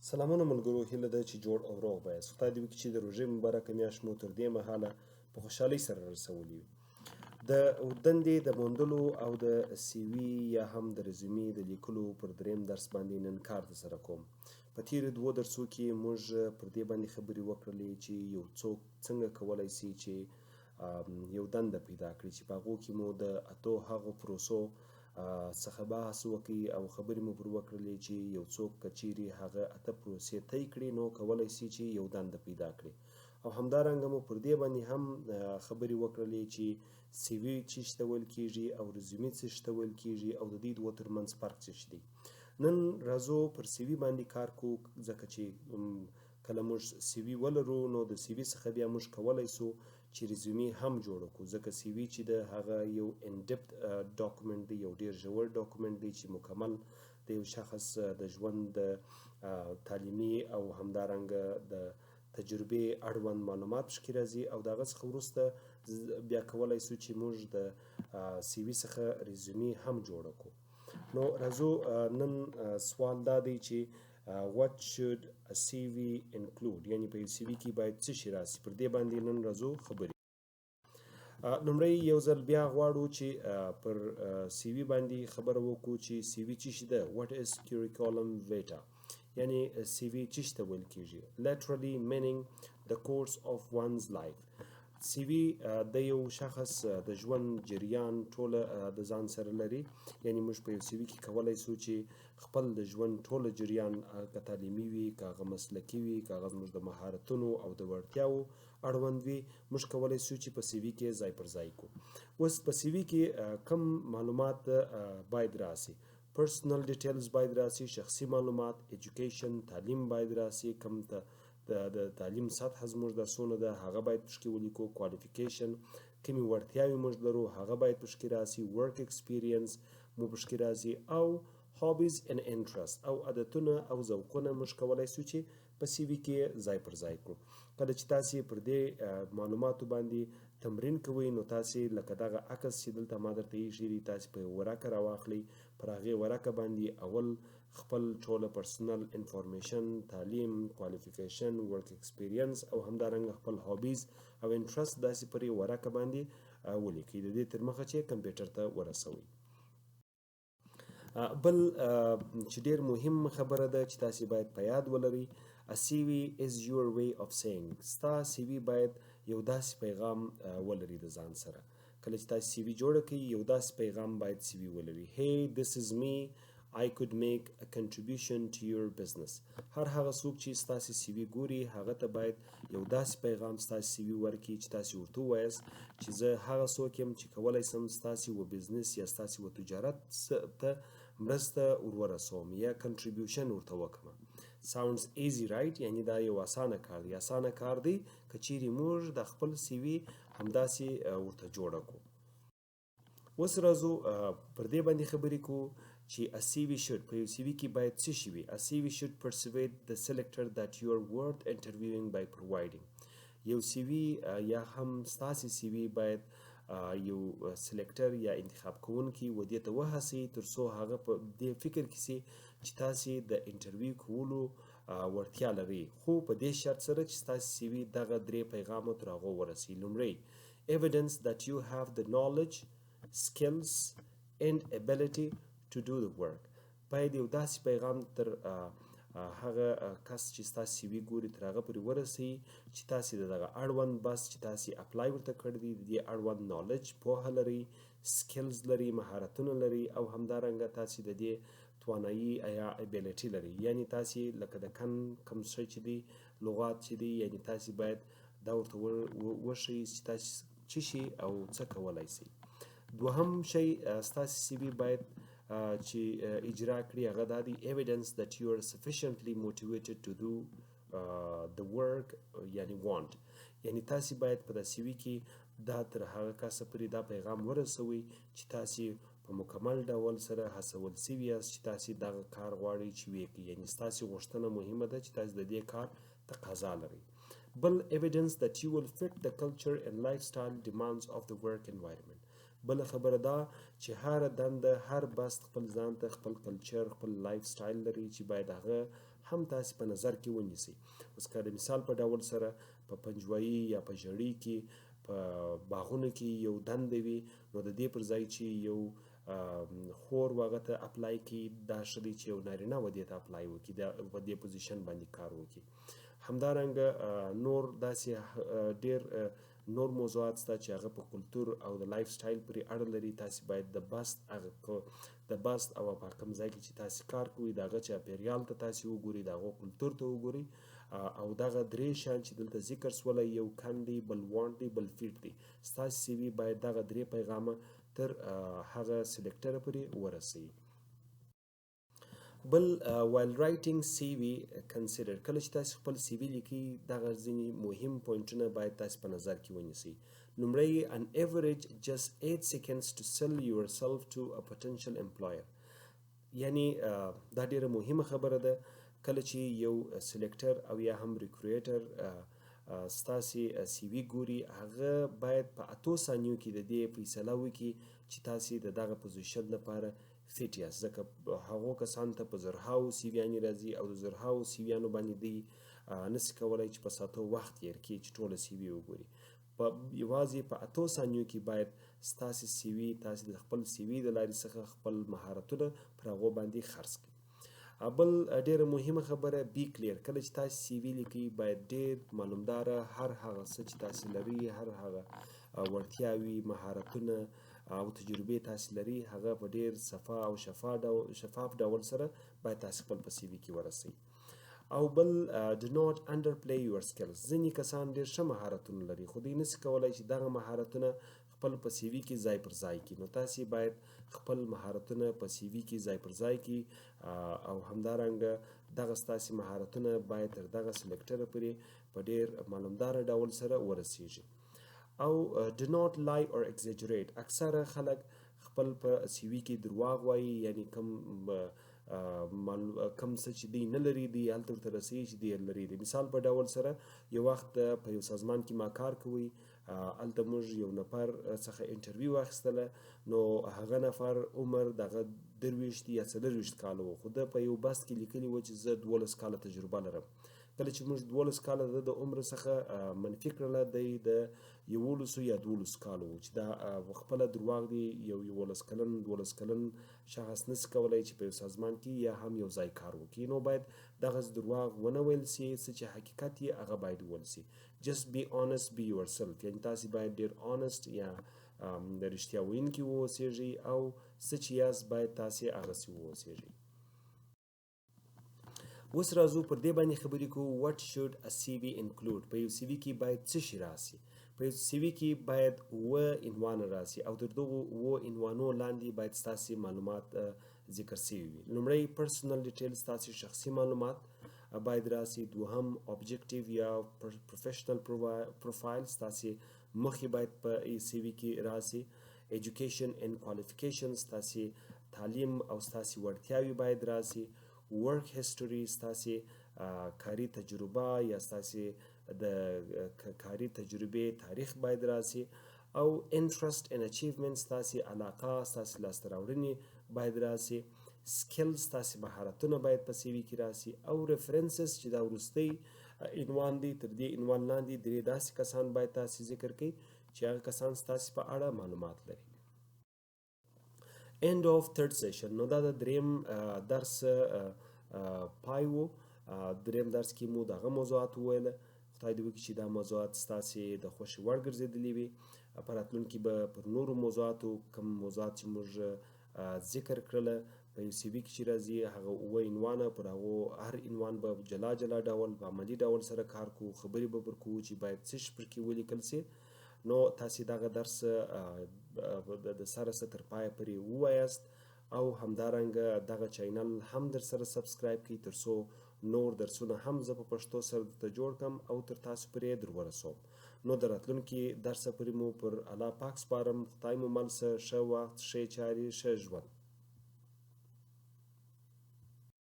سلامونه ملګرو، هیله ده چې جوړ او روغ به یاست. خدای دې وکړي چې د روژې مبارکه میاشت مو تر دې مهاله په خوشحالۍ سره رسولي وي. د دندې د موندلو او د سی وي یا هم د رزومې د لیکلو پر دریم درس باندې نن کار ترسره کوم. په تیرو 2 درسو کې موږ پر دې باندې خبرې وکړلې چې یو څوک څنګه کولی شي چې یو دنده پیدا کړي، چې په هغو کې مو د اتو هغو پروسو څخه بحث وکړي او خبرې مو پر وکړلې چې یو څوک که چیرې هغه اته پروسې طی کړي نو کولی شي چې یو دنده پیدا کړي. او همدارنګه مو پر دې باندې هم خبرې وکړلې چې سی وي څه شي ته ویل کېږي او رزومې څه شي ته ویل کېږي او د دې دوو ترمنځ فرق څه شي دی. نن راځو پر سی وي باندې کار کوو، ځکه چې کله موږ سی وي ولرو نو د سی وي څخه بیا موږ کولی سو چې رزومې هم جوړه کړو، ځکه سی وي چې د هغه یو ان ډیپت ډاکومنټ دی، یو ډیر ژور ډاکومنټ دی چې مکمل د یو شخص د ژوند د تعلیمي او همدارنګه د تجربې اړوند معلومات پکې راځي او د هغه څخه وروسته بیا کولی سو چې موږ د سی وي څخه رزومې هم جوړه کړو. نو راځو نن سوال دا دی چې what should a CV include، یعنی په یو سی وي کې باید څه شي راسي. پر دې باندې نن راځو خبرې. لومړی یو ځل بیا غواړو چې پر سی وي باندې خبره وکړو چې سی وي څه شي ده. what is curriculum vitae، یعنی سی وي څه شي ته ویل کېږي. literally meaning the course of one's life. سی وي د یو شخص د ژوند جریان ټوله د ځان سره لري، یعنی موږ په یو سی وي کې کولی سو چې خپل د ژوند ټوله جریان، که تعلیمي وي، که هغه مسلکي وي، که هغه زموږ د مهارتونو او د وړتیاو اړوند وي، موږ کولی سو چې په سی وي کې ځای پر ځای کړو. اوس په سی وي کې کم معلومات باید راسي. پرسنل ډیټیلز باید راسي، شخصي معلومات، ایجوکیشن تعلیم باید راسي، کم ته د تعلیم سطح زموږ د څونه ده هغه باید پکې ولیکو. کوالیفیکیشن کومې وړتیاوې موږ لرو هغه باید پکې راسي. ورک ایکسپیرینس مو پکې راځي او هابیز اینډ انټرست او عادتونه او ذوقونه موږ کولی سو چې په سی وي کې ځای پر ځای کړو. کله چې تاسې پر دې معلوماتو باندې تمرین کوئ نو تاسې لکه دغه عکس چې دلته ما درته ایښی دی، تاسې په یو ورقه راواخلئ، پر هغې ورقه باندې اول خپل ټوله پرسنل انفارمیشن، تعلیم، کوالیفیکیشن، ورک ایکسپیرینس او همدارنګه خپل هابیز او انټرست داسې پر یو ورقه باندې ولیکئ، د دې تر مخه چې کمپیوټر ته ورسوئ. بل چې ډیر مهم خبره ده چې تاسې باید په یاد ولرئ، a CV is your way of saying. ستا سی وي باید یو داسې پیغام ولري د ځان سره. کله چې تاسې سی وي جوړه کړئ یو داسې پیغام باید سی وي ولري. hey this is me, I could make a contribution to your business. هر هغه څوک چې ستاسې سی وي ګوري هغه ته باید یو داسې پیغام ستاسې سی وي ورکړي چې تاسې ورته ووایاست چې زه هغه څوک یم چې کولی سم ستاسې و بزنس یا ستاسې و تجارت ته مرسته ورورسوم یا کنټریبیوشن ورته وکړم. sounds easy right، یعنی دا یو اسانه کار دی. اسانه کار دی که چیرې موږ د خپل سی وي همداسې ورته جوړه کړو. اوس راځو پر دې باندې خبرې کوو چې a CV should، په یو سی وي کې باید څه شي وي. a CV should persuade the selector that you are worth interviewing by providing. یو سی وي یا هم ستاسې سی وي باید یو سلیکټر یا انتخاب کوونکي و دې ته وهڅوي تر څو هغه په دې فکر کې سي چې تاسې د انټرویو کولو وړتیا لرئ، خو په دې شرط سره چې ستاسې سی وي دغه 3 پیغامو تر هغو ورسوي. لومړی evidence that you have the knowledge, skills and ability to do the work. باید یو داسې پیغام تر هغه کس چې ستاسې سی وي ګوري تر هغه پورې ورسوي چې تاسې د دغه اړوند بس چې تاسې اپلای ورته کړی دی د دې اړوند نالج پوهه لرئ، سکلز لرئ، مهارتونه لرئ او همدارنګه تاسې د دې توانایي یا ابیلیټي لرئ، یعنی تاسې لکه د کوم شی چې دی لغات چې دی، یعنی تاسې باید دا ورته وښیئ چې تاسې څه شي او څه کولی شئ. دوهم شی ستاسې سی وي باید چې اجرا کړي هغه دا دی evidence that you are sufficiently motivated to do the work، یعنی want، یعنی تاسې باید په د سی وي کې دا تر هغه کسه پورې دا پیغام ورسوئ چې تاسې په مکمل ډول سره هڅول سوي یاست چې تاسې دغه کار غواړئ چې ویې کړئ، یعنی ستاسې غوښتنه مهمه ده چې تاسې د دې کار تقاضا لرئ. بل evidence that you will fit the culture and lifestyle demands of the work environment. بل خبره دا چې هر دنده، هر بست خپل ځان ته خپل کلچر، خپل لایف سټایل لري چې باید هغه هم تاسې په نظر کې ونیسئ. اوس که د مثال په ډول سره په پنجوایي یا په ژړۍ کې په باغونو کې یو دنده وي، نو د دې پر ځای چې یو خور هغه ته اپلای کړي، دا ښه دی چې یو نارینه و دې ته اپلای وکړي، په دې پوزیشن باندې کار وکړي. همدارنګه نور داسې ډېر نور موضوعات شته چې هغه په کلتور او د لایف سټایل پورې اړه لري. تاسې باید د بست او په کوم ځای کې چې تاسې کار کوئ د هغه چاپېریال ته تاسې وګورئ، د هغو کلتور ته وګورئ، او دغه درې شیان چې دلته ذکر شولی، یو کن دی، بل وانټ دی، بل فیټ دی. ستاسې سی وي باید دغه درې پیغامه تر هغه سلیکټره پورې ورسوي. بل while writing CV consider، کله چې تاسې خپل CV لیکئ دغه ځینې مهم پوینټونه باید تاسې په نظر کې ونیسئ. لومړی an average just 8 seconds to sell yourself to a potential employer. یعنی دا ډیره مهمه خبره ده کله چې یو سلیکټر او یا هم ریکرویټر ستاسې سی وي ګوري، هغه باید په 8 ثانیو کې د دې فیصله وکړي چې تاسې د دغه پوزیشن لپاره فیټ یاست. ځکه هغو کسانو ته په زرهاو سی ویانې راځي او د زرهاو سی ویانو باندې دوی نسي کولی چې په ساعتو وخت تېر کړي چې ټوله سی وي وګوري. په یوازې په 8 ثانیو کې باید ستاسې سی وي، تاسې د خپل سی وي د لارې څخه خپل مهارتونه پر هغو باندې خرڅ کړئ. بل ډیره مهمه خبره بی کلیر، کله چې تاسې سی وي لیکئ باید ډیر معلومداره هر هغه څه چې تاسې لري، هر هغه وړتیاوې، مهارتونه او تجربې تاسې لري، هغه په ډیر صفا او شفاف ډول سره باید تاسې خپل په سی وي کې ورسوئ. او بل do not underplay your skills. ځینې کسان ډیر ښه مهارتونه لري خو دوی نسي کولی چې دغه مهارتونه خپل په سی وي کې ځای پر ځای کړي، نو تاسې باید خپل مهارتونه په سی وي کې ځای پر ځای کړي، او همدارنګه دغه ستاسې مهارتونه باید تر دغه سلیکټره پورې په ډیر معلومداره ډول سره ورسیږي. او do not lie or exaggerate. اکثره خلک خپل په سی وي کې درواغ وایي، یعنی کم څه چې دوی نه لري دوی هلته ورته رسوي چې دوی لري. د مثال په ډول سره یو وخت په یو سازمان کې ما کار کوي، هلته موږ یو نفر څخه انټرویو واخیستله، نو هغه نفر عمر دغه 23 یا 24 کاله و، خو ده په یو بست کې لیکلي و چې زه 12 کاله تجربه لرم. کله چې موږ 12 کاله د عمر څخه منفي کړله، دی د 11 یا 12 کالو و، چې دا خپله درواغ دی. یو 11 کلن 12 کلن شخص نسي کولی چې په یو سازمان کې یا هم یو ځای کار وکړي، نو باید دغه درواغ ونه ویل سي، څه چې حقیقت یې هغه باید وویل سي. just be honest, be yourself. یعنی تاسې باید ډیر honest یا د رښتیا ویونکي واوسیږئ، او څه چې یاست باید تاسې هغسې واوسیږئ. اوس راځو پر دې باندې خبرې کوو what should a CV include. په یو سی وي کې باید څه شي راسي؟ په یو سی وي کې باید 7 عنوانه راسي، او تر دغو 7 عنوانو لاندې باید ستاسې معلومات ذکر شوي وي. لومړی پرسنل ډیټیل، ستاسې شخصي معلومات باید راسي. دوهم اوبجیکټیو یا پروفیشنل پروفایل، ستاسې مخې باید په سی وي کې راسي. Education and Qualifications، ستاسې تعلیم او ستاسې وړتیاوې باید راسي. ورک هیسټوري، ستاسې کاري تجربه یا ستاسې د کاري تجربې تاریخ باید راسي. او انټرست ان اچیومنټ، ستاسې علاقه، ستاسې لاسته راوړنې باید راسي. سکل، ستاسې مهارتونه باید په سی وي کې راسي. او ریفرنسز چې دا وروستی عنوان دی، تر دې عنوان لاندې 3 داسې کسان باید تاسې ذکر کړئ چې هغه کسان ستاسې په اړه معلومات لري. end of third session. نو دا د دریم درس پای و. دریم درس کې مو دغه موضوعات وویله. خدای دې وکړي چې دا موضوعات ستاسې د خوښې وړ ګرځېدلي وي. په راتلونکي به پر نورو موضوعاتو، کوم موضوعات چې موږ ذکر کړله په یو سی وي کې چې راځي، هغه 7 عنوانه، پر هغو هر عنوان به جلا جلا ډول په عملي ډول سره کار کوو، خبرې به پر کوو چې باید څه شي پرکې ولیکل سي. نو تاسې دغه درس د سره تر پایه پورې ووایاست، او همدارنګه دغه چینل هم در سره سبسکرایب کړئ ترڅو نور درسونه هم زه په پښتو سره درته جوړ کړم او تر تاسو پورې در ورسوم. نو د راتلونکي درسه پورې مو پر الله پاک سپارم. خدای مو مل شه، ښه وخت، ښې چارې، ښه ژوند.